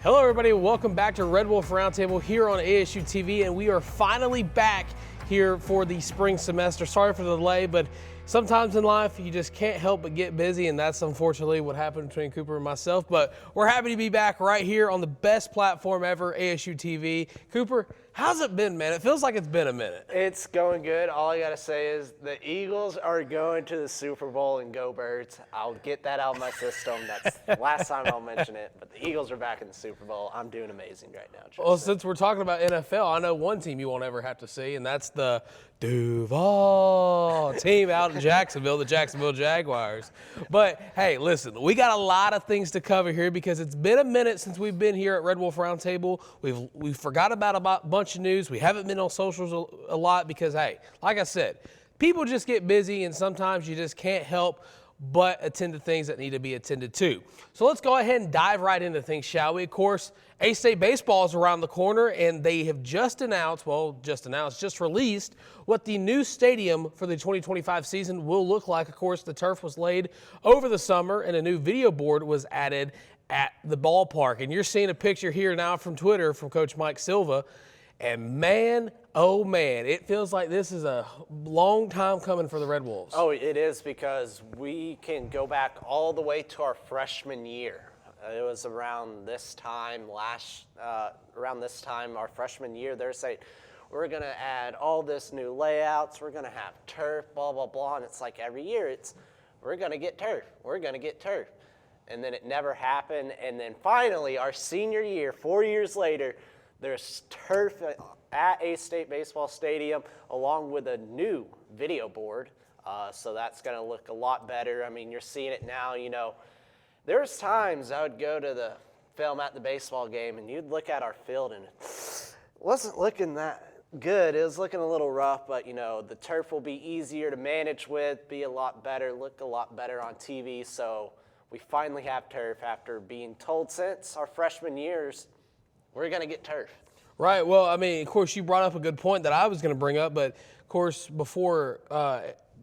Hello everybody, welcome back to Red Wolf Roundtable here on ASU-TV, and we are finally back here for the spring semester. Sorry for the delay, but sometimes in life you just can't help but get busy, and that's unfortunately what happened between Cooper and myself. But we're happy to be back right here on the best platform ever, ASU-TV. Cooper, how's it been, man? It feels like it's been a minute. It's going good. All I got to say is the Eagles are going to the Super Bowl, and go Birds. I'll get that out of my system. That's the last time I'll mention it. But the Eagles are back in the Super Bowl. I'm doing amazing right now, Tristan. Well, since we're talking about NFL, I know one team you won't ever have to see, and that's the Duval team out in Jacksonville, the Jacksonville Jaguars. But, hey, listen, we got a lot of things to cover here because it's been a minute since we've been here at Red Wolf Roundtable. We've forgot about a bunch of news. We haven't been on socials a lot because, hey, like I said, people just get busy, and sometimes you just can't help but attend to things that need to be attended to. So let's go ahead and dive right into things, shall we? Of course, A-State baseball is around the corner, and they have just released what the new stadium for the 2025 season will look like. Of course, the turf was laid over the summer, and a new video board was added at the ballpark. And you're seeing a picture here now from Twitter from Coach Mike Silva. And man, oh man, it feels like this is a long time coming for the Red Wolves. Oh, it is, because we can go back all the way to our freshman year. It was around this time our freshman year. They're saying, we're going to add all this new layouts. We're going to have turf, blah, blah, blah. And it's like every year we're going to get turf. We're going to get turf. And then it never happened. And then finally, our senior year, 4 years later, there's turf at A-State Baseball Stadium along with a new video board. So that's going to look a lot better. I mean, you're seeing it now, you know. There's times I would go to the film at the baseball game and you'd look at our field and it wasn't looking that good. It was looking a little rough, but, you know, the turf will be easier to manage with, be a lot better, look a lot better on TV. So we finally have turf after being told since our freshman years we're going to get turf. Right. Well, I mean, of course, you brought up a good point that I was going to bring up, but, of course, before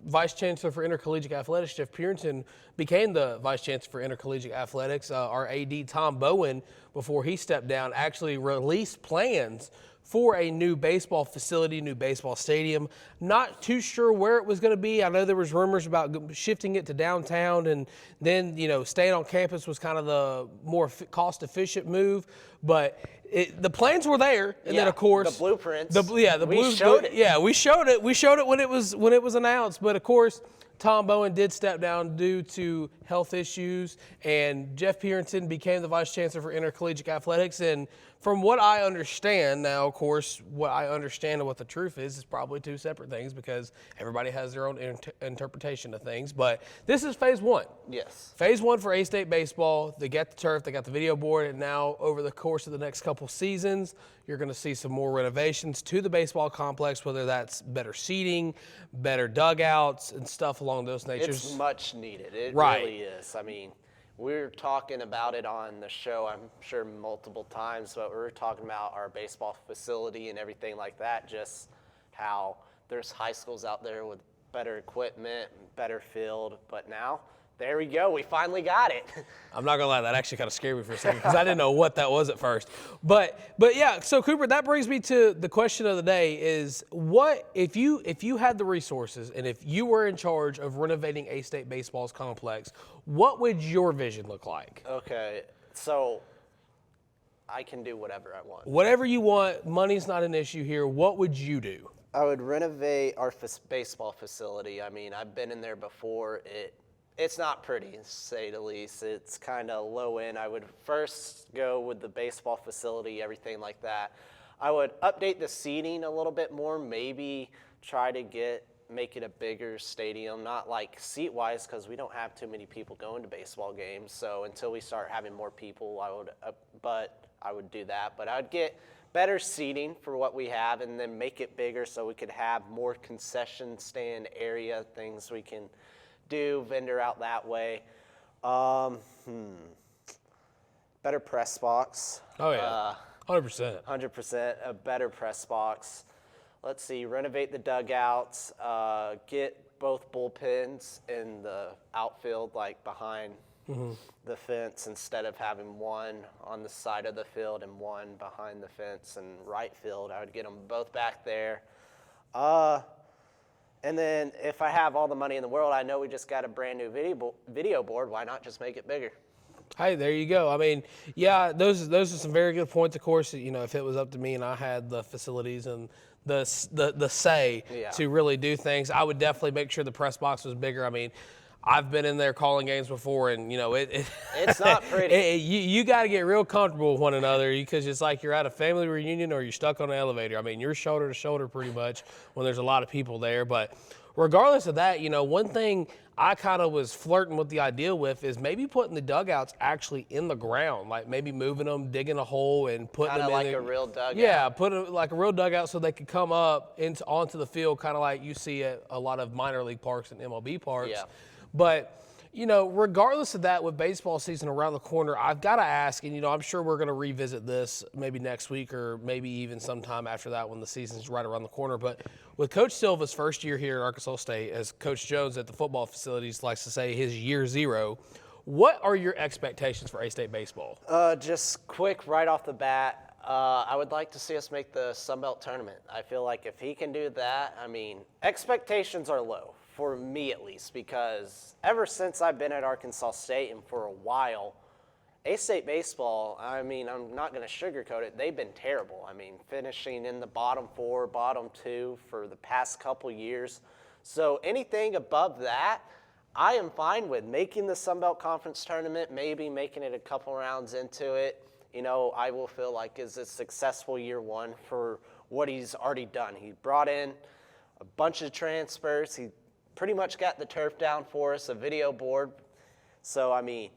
Vice Chancellor for Intercollegiate Athletics, Jeff Purinton, became the Vice Chancellor for Intercollegiate Athletics, our AD, Tom Bowen, before he stepped down, actually released plans for a new baseball facility, new baseball stadium. Not too sure where it was going to be. I know there was rumors about shifting it to downtown, and then, you know, staying on campus was kind of the more cost-efficient move. But the plans were there, and then of course the blueprints. We showed it. Yeah, we showed it. We showed it when it was announced. But of course, Tom Bowen did step down due to health issues, and Jeff Purinton became the Vice Chancellor for Intercollegiate Athletics. And from what I understand now, of course, what I understand and what the truth is probably two separate things because everybody has their own interpretation of things. But this is phase one. Yes. Phase one for A-State baseball. They got the turf, they got the video board, and now over the course of the next couple seasons, you're going to see some more renovations to the baseball complex, whether that's better seating, better dugouts, and stuff along those natures. It's much needed. It Right. really is. I mean, we're talking about it on the show, I'm sure, multiple times, but we're talking about our baseball facility and everything like that, just how there's high schools out there with better equipment, better field, but now, there we go. We finally got it. I'm not gonna lie, that actually kind of scared me for a second because I didn't know what that was at first. But yeah, so Cooper, that brings me to the question of the day: is what if you had the resources and if you were in charge of renovating A-State baseball's complex, what would your vision look like? Okay, so I can do whatever I want. Whatever you want. Money's not an issue here. What would you do? I would renovate our baseball facility. I mean, I've been in there before. It's not pretty, to say the least. It's kind of low end. I would first go with the baseball facility, everything like that. I would update the seating a little bit more, maybe try to make it a bigger stadium, not like seat-wise because we don't have too many people going to baseball games. So until we start having more people, I would do that. But I would get better seating for what we have and then make it bigger so we could have more concession stand area, things we can do, vendor out that way. Better press box. Oh yeah, 100%. 100%, a better press box. Let's see, renovate the dugouts, get both bullpens in the outfield, like behind the fence instead of having one on the side of the field and one behind the fence and right field. I would get them both back there. And then if I have all the money in the world, I know we just got a brand new video board. Why not just make it bigger? Hey, there you go. I mean, yeah, those are some very good points. Of course, you know, if it was up to me and I had the facilities and the say to really do things, I would definitely make sure the press box was bigger. I mean, I've been in there calling games before, and you know it's not pretty. You got to get real comfortable with one another because it's like you're at a family reunion or you're stuck on an elevator. I mean, you're shoulder to shoulder pretty much when there's a lot of people there. But regardless of that, you know, one thing I kind of was flirting with the idea with is maybe putting the dugouts actually in the ground, like maybe moving them, digging a hole, and putting them in like a real dugout. Yeah, put it like a real dugout so they could come up onto the field, kind of like you see at a lot of minor league parks and MLB parks. Yeah. But, you know, regardless of that, with baseball season around the corner, I've got to ask, and, you know, I'm sure we're going to revisit this maybe next week or maybe even sometime after that when the season's right around the corner. But with Coach Silva's first year here at Arkansas State, as Coach Jones at the football facilities likes to say, his year zero, what are your expectations for A-State baseball? Just quick right off the bat, I would like to see us make the Sun Belt tournament. I feel like if he can do that, I mean, expectations are low. For me at least, because ever since I've been at Arkansas State and for a while, A-State baseball, I mean, I'm not going to sugarcoat it, they've been terrible. I mean, finishing in the bottom 4, bottom 2 for the past couple years. So anything above that, I am fine with making the Sun Belt Conference tournament, maybe making it a couple rounds into it. You know, I will feel like is a successful year one for what he's already done. He brought in a bunch of transfers. He pretty much got the turf down for us, a video board. So, I mean,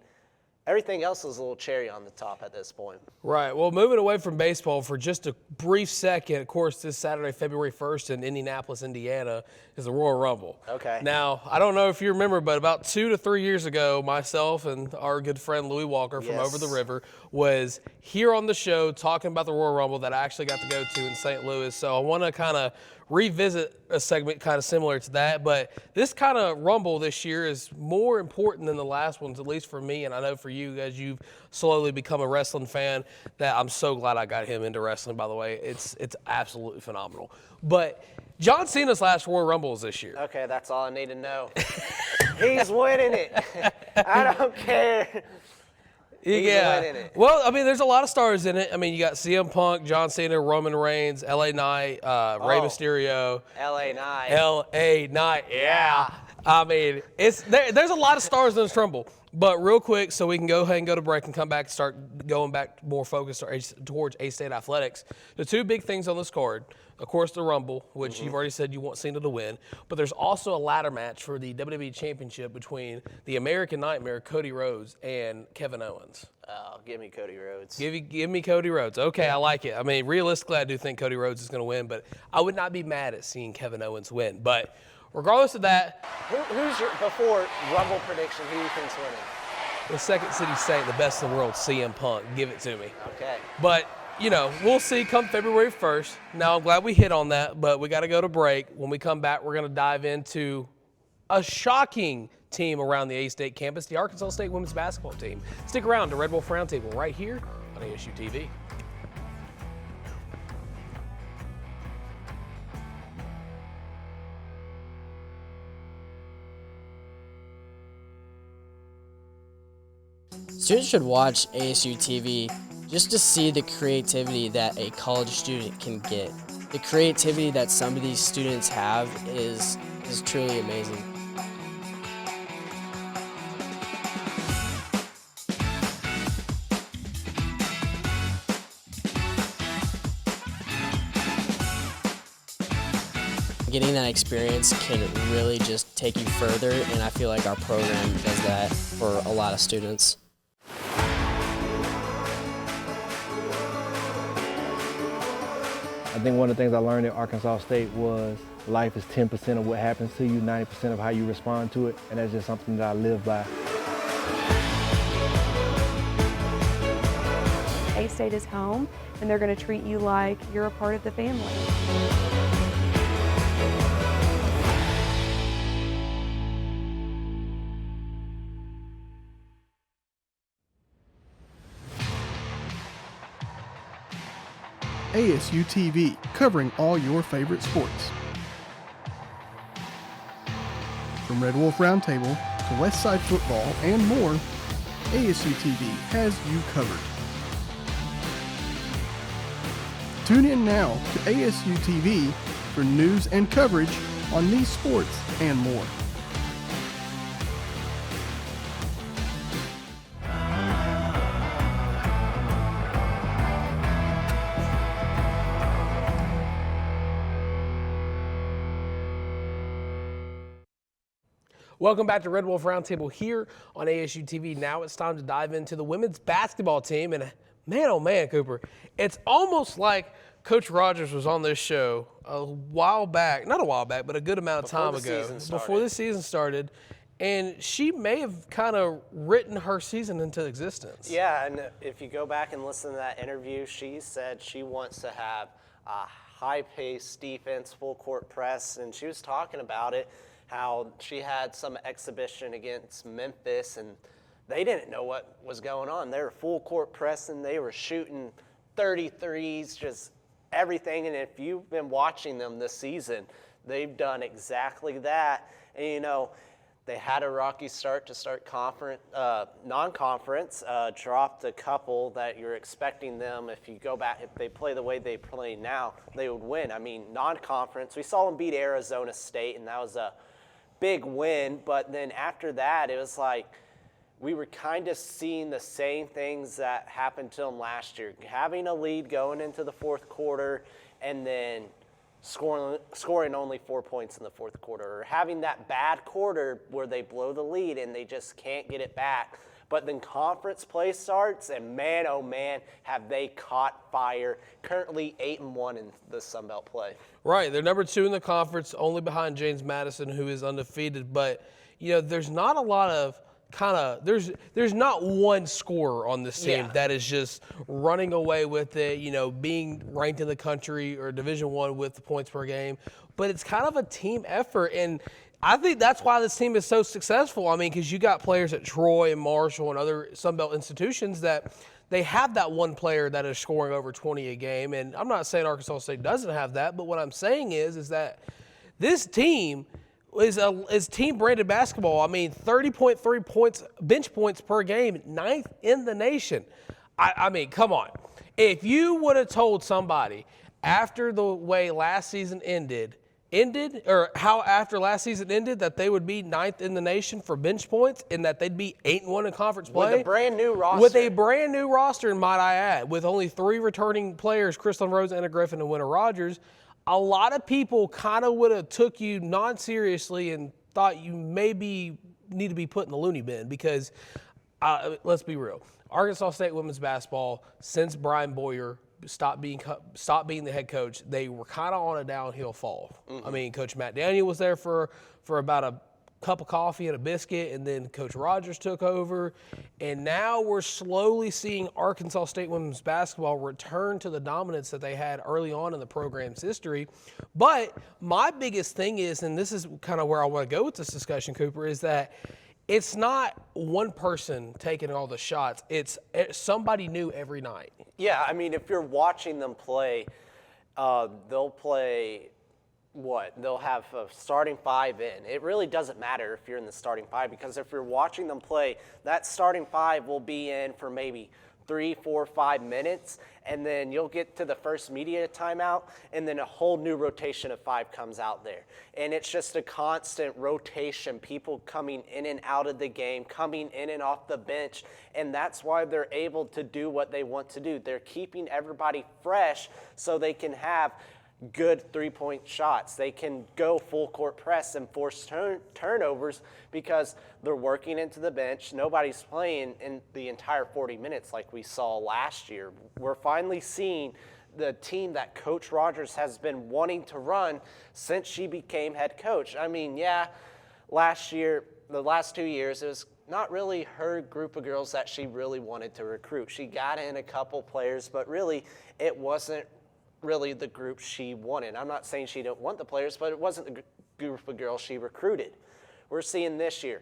everything else is a little cherry on the top at this point. Right. Well, moving away from baseball for just a brief second, of course, this Saturday, February 1st in Indianapolis, Indiana, is the Royal Rumble. Okay. Now, I don't know if you remember, but about 2 to 3 years ago, myself and our good friend Louis Walker from over the river was here on the show talking about the Royal Rumble that I actually got to go to in St. Louis. So I want to kind of revisit a segment kind of similar to that, but this kind of Rumble this year is more important than the last ones, at least for me, and I know for you, as you've slowly become a wrestling fan, that I'm so glad I got him into wrestling, by the way. It's absolutely phenomenal. But John Cena's last Royal Rumble is this year. Okay, that's all I need to know. He's winning it. I don't care. Yeah. Well, I mean, there's a lot of stars in it. I mean, you got CM Punk, John Cena, Roman Reigns, LA Knight, Rey Mysterio. LA Knight. LA Knight, yeah. I mean, there's a lot of stars in this Rumble. But real quick, so we can go ahead and go to break and come back and start going back more focused towards A-State athletics. The two big things on this card, of course, the Rumble, which you've already said you want Cena to win. But there's also a ladder match for the WWE Championship between the American Nightmare, Cody Rhodes, and Kevin Owens. Oh, give me Cody Rhodes. Give me Cody Rhodes. Okay, I like it. I mean, realistically, I do think Cody Rhodes is going to win, but I would not be mad at seeing Kevin Owens win. But regardless of that, who's your, before Rumble prediction, who do you think's winning? The Second City Saint, the best in the world, CM Punk. Give it to me. Okay. But, you know, we'll see come February 1st. Now, I'm glad we hit on that, but we got to go to break. When we come back, we're going to dive into a shocking team around the A-State campus, the Arkansas State women's basketball team. Stick around to Red Wolf Roundtable right here on ASU-TV. Students should watch ASU-TV just to see the creativity that a college student can get. The creativity that some of these students have is truly amazing. Getting that experience can really just take you further, and I feel like our program does that for a lot of students. I think one of the things I learned at Arkansas State was life is 10% of what happens to you, 90% of how you respond to it, and that's just something that I live by. A-State is home, and they're going to treat you like you're a part of the family. ASU-TV, covering all your favorite sports. From Red Wolf Roundtable to West Side football and more, ASU-TV has you covered. Tune in now to ASU-TV for news and coverage on these sports and more. Welcome back to Red Wolf Roundtable here on ASU TV. Now it's time to dive into the women's basketball team. And man, oh man, Cooper, it's almost like Coach Rogers was on this show a while back, not a while back, but a good amount of time ago, before the season started. And she may have kind of written her season into existence. Yeah, and if you go back and listen to that interview, she said she wants to have a high-paced defense, full-court press, and she was talking about it, how she had some exhibition against Memphis, and they didn't know what was going on. They were full-court pressing. They were shooting 33s, just everything. And if you've been watching them this season, they've done exactly that. And, you know, they had a rocky start to start non-conference, dropped a couple that you're expecting them. If you go back, if they play the way they play now, they would win. I mean, non-conference, we saw them beat Arizona State, and that was a big win. But then after that, it was like we were kind of seeing the same things that happened to them last year, having a lead going into the fourth quarter and then scoring only 4 points in the fourth quarter, or having that bad quarter where they blow the lead and they just can't get it back. But then conference play starts, and man, oh man, have they caught fire. Currently 8-1 in the Sun Belt play. Right, they're number 2 in the conference, only behind James Madison, who is undefeated. But, you know, there's not a lot of there's not one scorer on this team that is just running away with it, you know, being ranked in the country or Division I with the points per game. But it's kind of a team effort, and I think that's why this team is so successful. I mean, because you got players at Troy and Marshall and other Sun Belt institutions that they have that one player that is scoring over 20 a game. And I'm not saying Arkansas State doesn't have that, but what I'm saying is that this team is team-branded basketball. I mean, 30.3 points, bench points per game, 9th in the nation. I mean, come on. If you would have told somebody after the way last season ended, or how after last season ended that they would be 9th in the nation for bench points and that they'd be 8-1 in conference play. With a brand new roster. With a brand new roster, might I add, with only 3 returning players, Crystal Rose, Anna Griffin, and Winter Rogers, a lot of people kind of would have took you non-seriously and thought you maybe need to be put in the loony bin because, let's be real, Arkansas State women's basketball, since Brian Boyer stopped being the head coach, they were kind of on a downhill fall. I mean, Coach Matt Daniel was there for about a cup of coffee and a biscuit, and then Coach Rogers took over, and now we're slowly seeing Arkansas State women's basketball return to the dominance that they had early on in the program's history. But my biggest thing is, and this is kind of where I want to go with this discussion, Cooper, is that it's not one person taking all the shots. It's somebody new every night. Yeah, I mean, if you're watching them play, they'll play they'll have a starting 5 in. It really doesn't matter if you're in the starting 5, because if you're watching them play, that starting 5 will be in for maybe 3, 4, 5 minutes, and then you'll get to the first media timeout, and then a whole new rotation of 5 comes out there. And it's just a constant rotation, people coming in and out of the game, coming in and off the bench, and that's why they're able to do what they want to do. They're keeping everybody fresh so they can have good three-point shots. They can go full court press and force turnovers because they're working into the bench. Nobody's playing in the entire 40 minutes like we saw last year. We're finally seeing the team that Coach Rogers has been wanting to run since she became head coach. I mean, yeah, last year, the last 2 years, it was not really her group of girls that she really wanted to recruit. She got in a couple players, but really it wasn't really the group she wanted. I'm not saying she didn't want the players, but it wasn't the group of girls she recruited. We're seeing this year,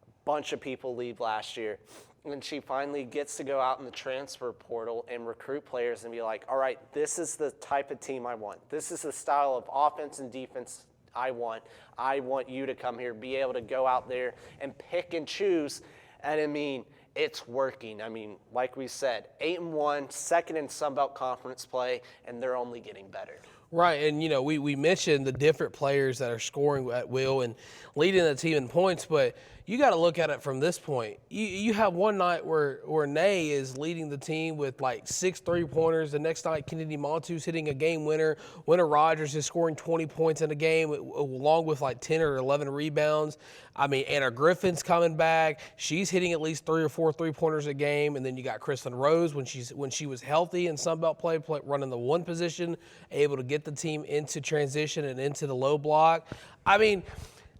a bunch of people leave last year. And she finally gets to go out in the transfer portal and recruit players and be like, all right, this is the type of team I want. This is the style of offense and defense I want. I want you to come here, be able to go out there and pick and choose. And I mean, it's working. I mean, like we said, 8-1, second in Sun Belt Conference play, and they're only getting better. Right, and we mentioned the different players that are scoring at will and leading the team in points, but you got to look at it from this point. You have one night where Nay is leading the team with like 6 3-pointers. The next night, Kennedy Montu's hitting a game winner. Winter Rogers is scoring 20 points in a game along with like 10 or 11 rebounds. I mean, Anna Griffin's coming back. She's hitting at least 3 or 4 3-pointers a game. And then you got Kristen Rose when she was healthy in Sun Belt play running the 1 position, able to get the team into transition and into the low block. I mean,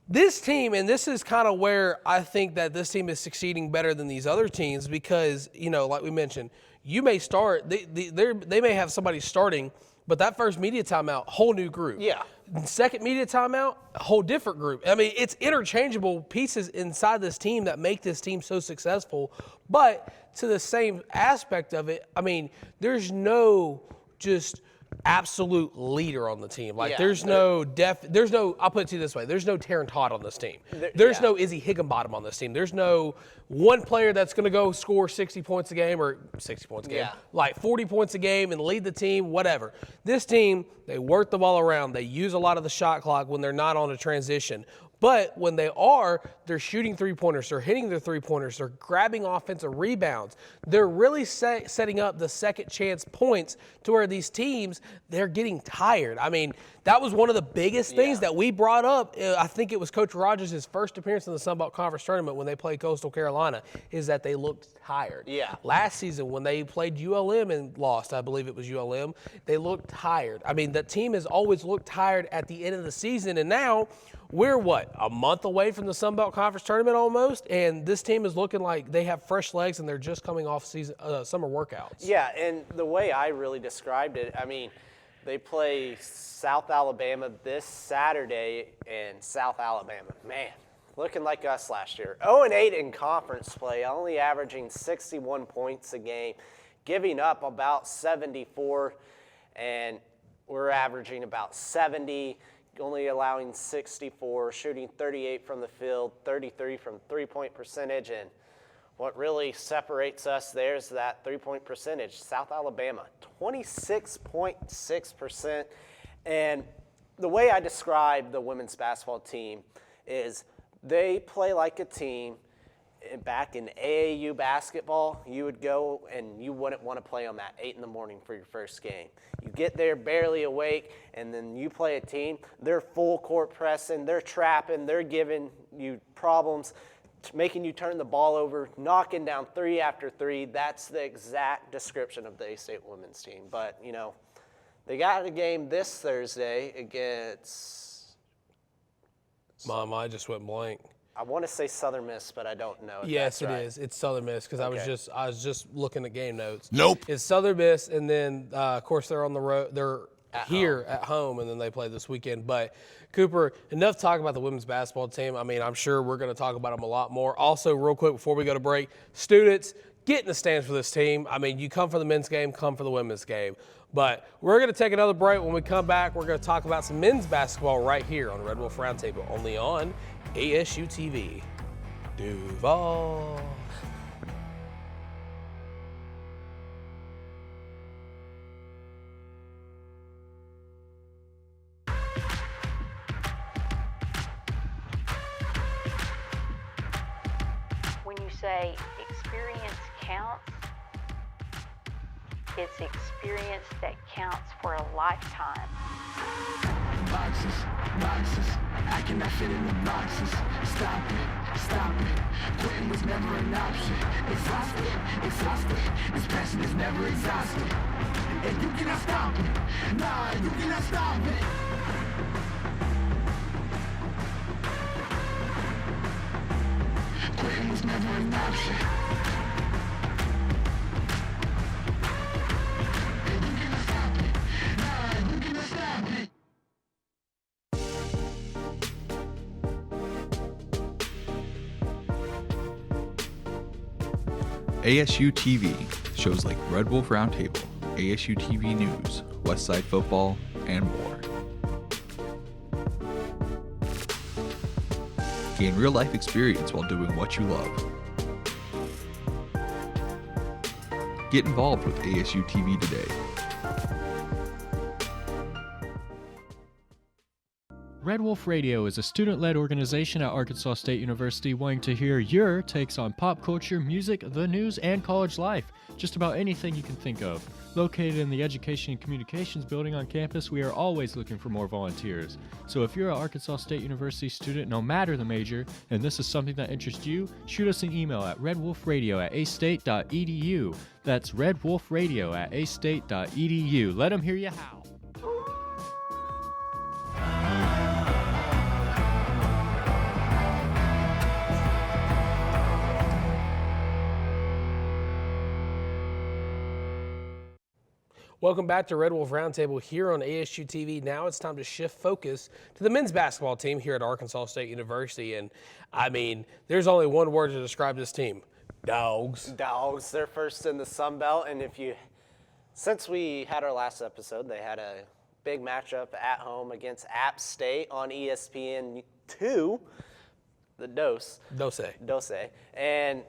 this team, and this is kind of where I think that this team is succeeding better than these other teams because, like we mentioned, you may start, they may have somebody starting, but that first media timeout, whole new group. Yeah. Second media timeout, a whole different group. I mean, it's interchangeable pieces inside this team that make this team so successful. But to the same aspect of it, I mean, there's no just absolute leader on the team. Like, there's no, I'll put it to you this way, there's no Taryn Todd on this team. There's no Izzy Higginbottom on this team. There's no one player that's going to go score 60 points a game or 60 points a game, like 40 points a game and lead the team, whatever. This team, they work the ball around. They use a lot of the shot clock when they're not on a transition. But when they are, they're shooting 3-pointers, they're hitting their 3-pointers, they're grabbing offensive rebounds. They're really setting up the second chance points to where these teams, they're getting tired. I mean, that was one of the biggest things that we brought up. I think it was Coach Rogers' first appearance in the Sun Belt Conference Tournament when they played Coastal Carolina, is that they looked tired. Yeah. Last season when they played ULM and lost, I believe it was ULM, they looked tired. I mean, the team has always looked tired at the end of the season, and now we're, a month away from the Sun Belt Conference Tournament almost, and this team is looking like they have fresh legs and they're just coming off summer workouts. Yeah, and the way I really described it, I mean, they play South Alabama this Saturday in South Alabama. Man, looking like us last year. 0-8 in conference play, only averaging 61 points a game, giving up about 74, and we're averaging about 70, only allowing 64, shooting 38 from the field, 33 from three-point percentage, and what really separates us there is that three-point percentage. South Alabama, 26.6%. And the way I describe the women's basketball team is they play like a team. Back in AAU basketball, you would go and you wouldn't want to play them at 8 in the morning for your first game. You get there barely awake, and then you play a team. They're full court pressing, they're trapping, they're giving you problems, making you turn the ball over, knocking down 3 after 3. That's the exact description of the A-State women's team. But, they got a game this Thursday against... Mom, I just went blank. I want to say Southern Miss, but I don't know. Yes, it is. It's Southern Miss because I was just looking at game notes. Nope. It's Southern Miss, and then of course they're on the road. They're here at home, and then they play this weekend. But Cooper, enough talk about the women's basketball team. I mean, I'm sure we're going to talk about them a lot more. Also, real quick before we go to break, students, get in the stands for this team. I mean, you come for the men's game, come for the women's game. But we're going to take another break. When we come back, we're going to talk about some men's basketball right here on Red Wolf Roundtable, only on ASU-TV. Duval. When you say experience counts, it's experience that counts for a lifetime. Boxes, I cannot fit in the boxes. Stop it. Quitting was never an option. Exhausted. This passion is never exhausted. And you cannot stop it. Nah, you cannot stop it. Quitting was never an option. And you cannot stop it. Nah, you cannot stop it. ASU-TV, shows like Red Wolf Roundtable, ASU-TV News, Westside Football, and more. Gain real-life experience while doing what you love. Get involved with ASU-TV today. Red Wolf Radio is a student-led organization at Arkansas State University wanting to hear your takes on pop culture, music, the news, and college life. Just about anything you can think of. Located in the Education and Communications building on campus, we are always looking for more volunteers. So if you're an Arkansas State University student, no matter the major, and this is something that interests you, shoot us an email at redwolfradio@astate.edu. That's redwolfradio@astate.edu. Let them hear you how. Welcome back to Red Wolf Roundtable here on ASU TV. Now it's time to shift focus to the men's basketball team here at Arkansas State University. And I mean, there's only one word to describe this team: dogs. Dogs. They're first in the Sun Belt, and since we had our last episode, they had a big matchup at home against App State on ESPN2, the Dose, and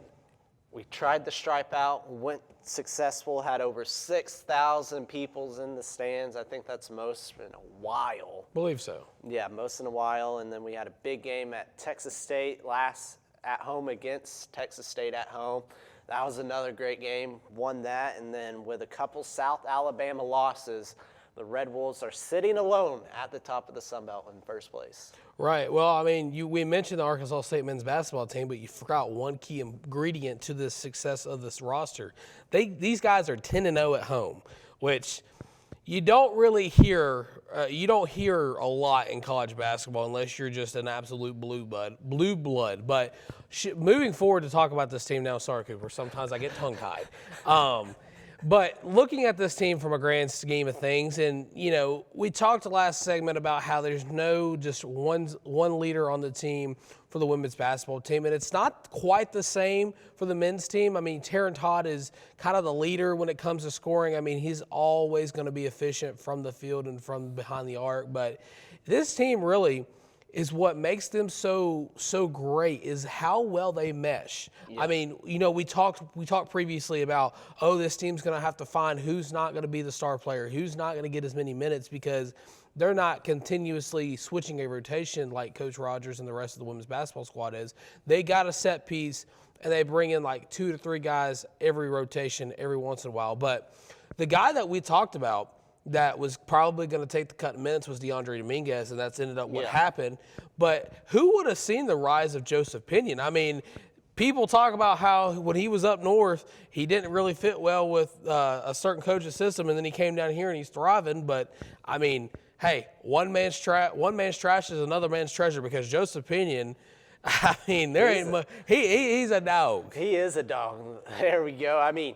we tried the stripe out, went successful, had over 6,000 people in the stands. I think that's most in a while. Believe so. Yeah, most in a while. And then we had a big game at Texas State at home against Texas State at home. That was another great game, won that. And then with a couple South Alabama losses, the Red Wolves are sitting alone at the top of the Sun Belt in first place. Right. Well, I mean, we mentioned the Arkansas State men's basketball team, but you forgot one key ingredient to the success of this roster. These guys are 10-0 at home, which you don't really hear. You don't hear a lot in college basketball unless you're just an absolute blue blood. But moving forward to talk about this team now, sorry, Cooper, sometimes I get tongue-tied. But looking at this team from a grand scheme of things, and, you know, we talked last segment about how there's no just one leader on the team for the women's basketball team, and it's not quite the same for the men's team. I mean, Taryn Todd is kind of the leader when it comes to scoring. I mean, he's always going to be efficient from the field and from behind the arc, but this team really is what makes them so great is how well they mesh. Yeah. I mean, you know, we talked previously about, this team's going to have to find who's not going to be the star player, who's not going to get as many minutes because they're not continuously switching a rotation like Coach Rogers and the rest of the women's basketball squad is. They got a set piece, and they bring in like 2 to 3 guys every rotation every once in a while. But the guy that we talked about that was probably going to take the cut minutes was DeAndre Dominguez, and that's ended up what happened. But who would have seen the rise of Joseph Pinion? I mean, people talk about how when he was up north, he didn't really fit well with a certain coach's system, and then he came down here and he's thriving. But, I mean, hey, one man's trash is another man's treasure because Joseph Pinion, I mean, he's a dog. He is a dog. There we go. I mean,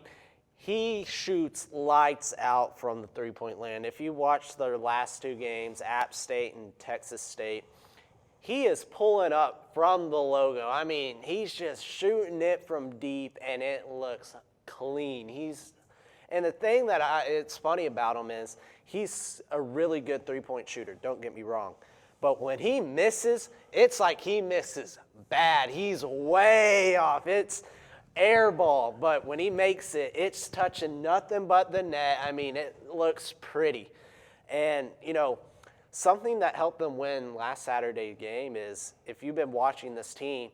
he shoots lights out from the three-point land. If you watch their last 2 games, App State and Texas State, he is pulling up from the logo. I mean, he's just shooting it from deep, and it looks clean. And the thing that it's funny about him is he's a really good three-point shooter, don't get me wrong. But when he misses, it's like he misses bad. He's way off. It's air ball, but when he makes it, it's touching nothing but the net. I mean, it looks pretty. And, you know, something that helped them win last Saturday's game is, if you've been watching this team,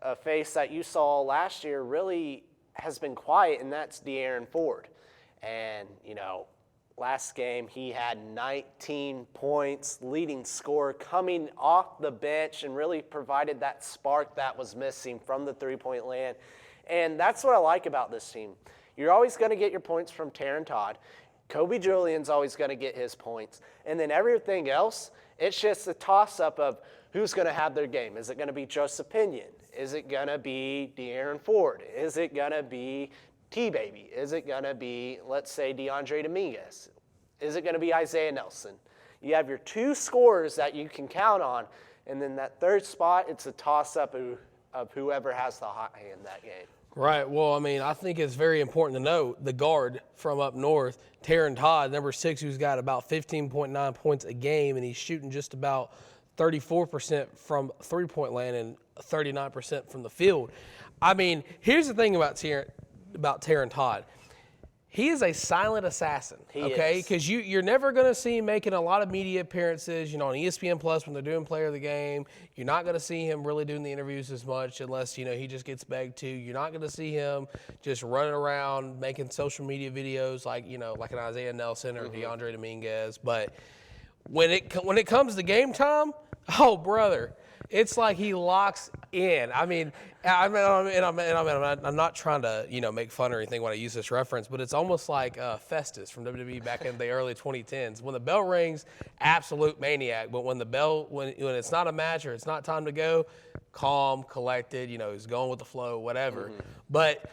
a face that you saw last year really has been quiet, and that's De'Aaron Ford. And, you know, last game he had 19 points, leading scorer, coming off the bench and really provided that spark that was missing from the three-point land. And that's what I like about this team. You're always going to get your points from Taryn Todd. Kobe Julian's always going to get his points. And then everything else, it's just a toss-up of who's going to have their game. Is it going to be Joseph Pinion? Is it going to be De'Aaron Ford? Is it going to be T-Baby? Is it going to be, let's say, DeAndre Dominguez? Is it going to be Isaiah Nelson? You have your 2 scorers that you can count on, and then that third spot, it's a toss-up of whoever has the hot hand that game. Right. Well, I mean, I think it's very important to note the guard from up north, Taron Todd, number 6, who's got about 15.9 points a game, and he's shooting just about 34% from three-point land and 39% from the field. I mean, here's the thing about Taron Todd. He is a silent assassin, okay? Because you're never going to see him making a lot of media appearances, on ESPN Plus when they're doing Player of the Game. You're not going to see him really doing the interviews as much unless, he just gets begged to. You're not going to see him just running around making social media videos like an Isaiah Nelson or DeAndre Dominguez. But when it comes to game time, oh, brother, it's like he locks in. I mean, I'm not trying to, make fun or anything when I use this reference, but it's almost like Festus from WWE back in the early 2010s. When the bell rings, absolute maniac. But when it's not a match or it's not time to go, calm, collected, he's going with the flow, whatever. But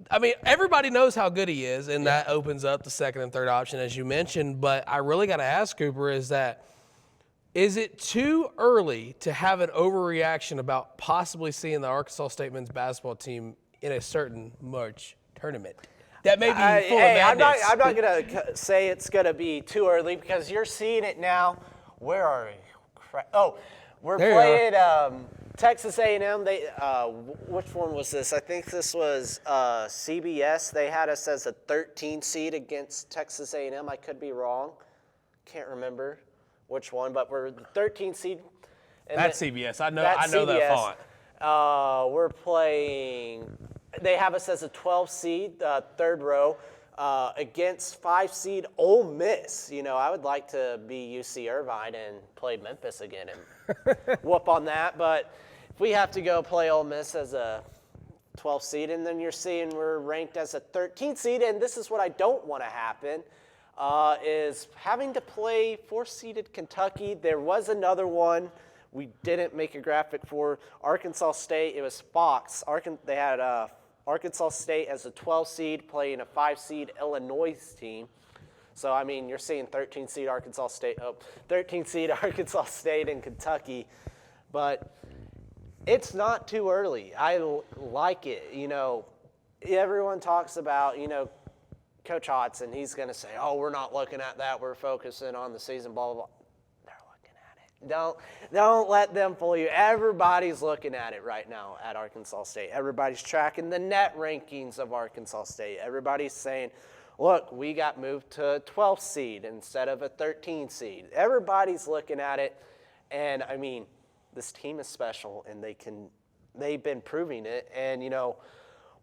I mean, everybody knows how good he is, and that opens up the second and third option, as you mentioned. But I really got to ask Cooper, is it too early to have an overreaction about possibly seeing the Arkansas State men's basketball team in a certain March tournament? That may be full of madness. I'm not going to say it's going to be too early because you're seeing it now. Where are we? We're playing Texas A&M. Which one was this? I think this was CBS. They had us as a 13 seed against Texas A&M. I could be wrong. Can't remember which one, but we're the 13 seed. And that's CBS. I know that font. We're playing. They have us as a 12 seed, third row, against 5 seed Ole Miss. I would like to be UC Irvine and play Memphis again and whoop on that. But if we have to go play Ole Miss as a 12 seed, and then you're seeing we're ranked as a 13 seed, and this is what I don't want to happen. Is having to play 4-seeded Kentucky. There was another one we didn't make a graphic for. Arkansas State, it was Fox. They had Arkansas State as a 12 seed playing a 5-seed Illinois team. So, I mean, you're seeing 13-seed Arkansas State and Kentucky. But it's not too early. I like it. Everyone talks about, Coach Hodson, he's going to say, we're not looking at that. We're focusing on the season, blah, blah, blah. They're looking at it. Don't let them fool you. Everybody's looking at it right now at Arkansas State. Everybody's tracking the net rankings of Arkansas State. Everybody's saying, look, we got moved to a 12th seed instead of a 13th seed. Everybody's looking at it. And, I mean, this team is special, and they've been proving it. And,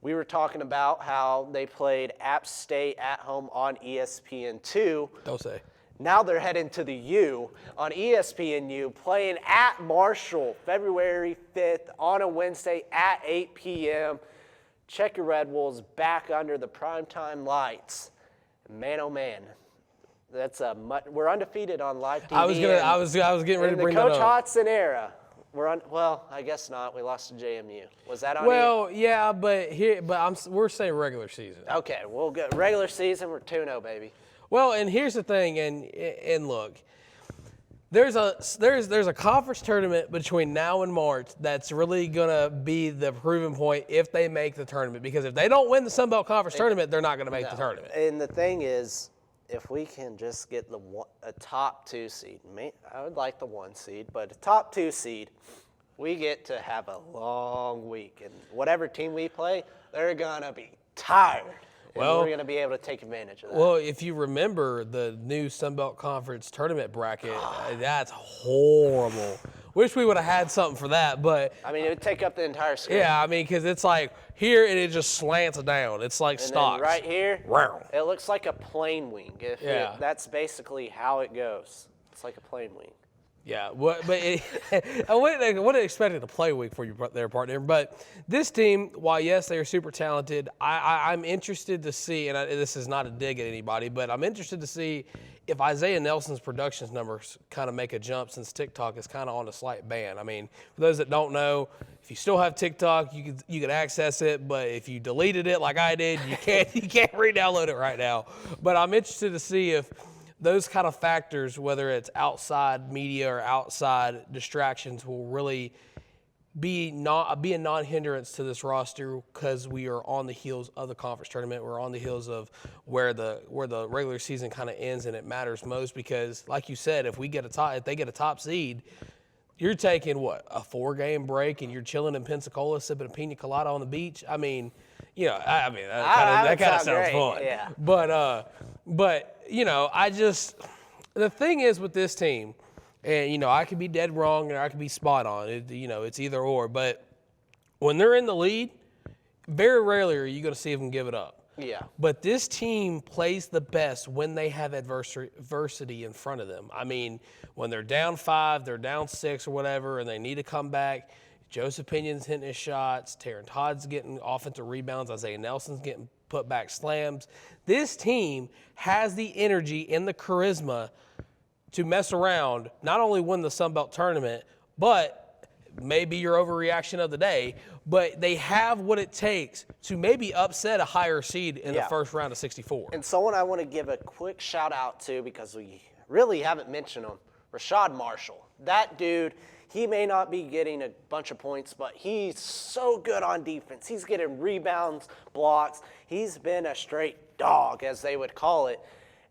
we were talking about how they played App State at home on ESPN2. Don't say. Now they're heading to the U on ESPNU, playing at Marshall February 5th on a Wednesday at 8 p.m. Check your Red Wolves back under the primetime lights. Man, oh man, we're undefeated on live TV. I was getting ready to bring that up. In the Coach Hodson era. Well, I guess not. We lost to JMU. Was that on? Well, yeah, but we're saying regular season. Okay, we'll go regular season. We're 2-0, baby. Well, and here's the thing, and look, there's a conference tournament between now and March that's really gonna be the proving point if they make the tournament. Because if they don't win the Sun Belt Conference tournament, they're not gonna make the tournament. And the thing is, if we can just get a top 2 seed, I would like the 1 seed, but a top 2 seed, we get to have a long week. And whatever team we play, they're going to be tired. And we're going to be able to take advantage of that. Well, if you remember the new Sun Belt Conference tournament bracket, that's horrible. Wish we would have had something for that, but I mean, it would take up the entire screen. Yeah, I mean, because it's like here and it just slants down. It's like stocks. Right here, it looks like a plane wing. That's basically how it goes. It's like a plane wing. Yeah, but I wouldn't expect it to play week for you there, partner. But this team, while yes, they are super talented, I'm interested to see, and this is not a dig at anybody, but I'm interested to see if Isaiah Nelson's productions numbers kind of make a jump since TikTok is kind of on a slight ban. I mean, for those that don't know, if you still have TikTok, you could access it, but if you deleted it like I did, you can't re-download it right now. But I'm interested to see if those kind of factors, whether it's outside media or outside distractions, will really be a non-hindrance to this roster because we are on the heels of the conference tournament. We're on the heels of where the regular season kind of ends, and it matters most because, like you said, if they get a top seed, you're taking what, a 4-game break, and you're chilling in Pensacola sipping a pina colada on the beach. I mean, that kind of sounds fun. Yeah. But the thing is with this team. And, I could be dead wrong or I could be spot on. It's either or. But when they're in the lead, very rarely are you going to see them give it up. Yeah. But this team plays the best when they have adversity in front of them. I mean, when they're down 5, they're down 6 or whatever, and they need to come back, Joseph Pinion's hitting his shots, Taryn Todd's getting offensive rebounds, Isaiah Nelson's getting put back slams. This team has the energy and the charisma to mess around, not only win the Sun Belt tournament, but maybe your overreaction of the day, but they have what it takes to maybe upset a higher seed in the first round of 64. And someone I want to give a quick shout out to, because we really haven't mentioned him, Rashad Marshall. That dude, he may not be getting a bunch of points, but he's so good on defense. He's getting rebounds, blocks. He's been a straight dog, as they would call it.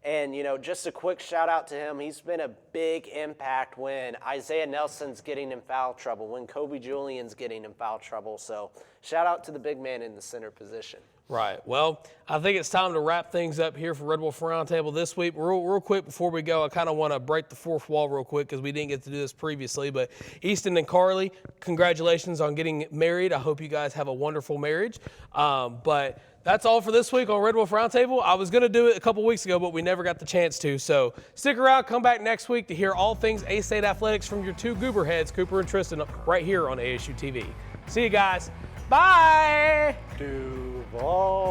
And, just a quick shout out to him. He's been a big impact when Isaiah Nelson's getting in foul trouble, when Kobe Julian's getting in foul trouble. So shout out to the big man in the center position. Right. Well, I think it's time to wrap things up here for Red Wolf Roundtable this week. Real quick before we go, I kind of want to break the fourth wall real quick because we didn't get to do this previously. But Easton and Carly, congratulations on getting married. I hope you guys have a wonderful marriage. But that's all for this week on Red Wolf Roundtable. I was going to do it a couple weeks ago, but we never got the chance to. So stick around, come back next week to hear all things A-State athletics from your two goober heads, Cooper and Tristan, right here on ASU-TV. See you guys. Bye. Duval.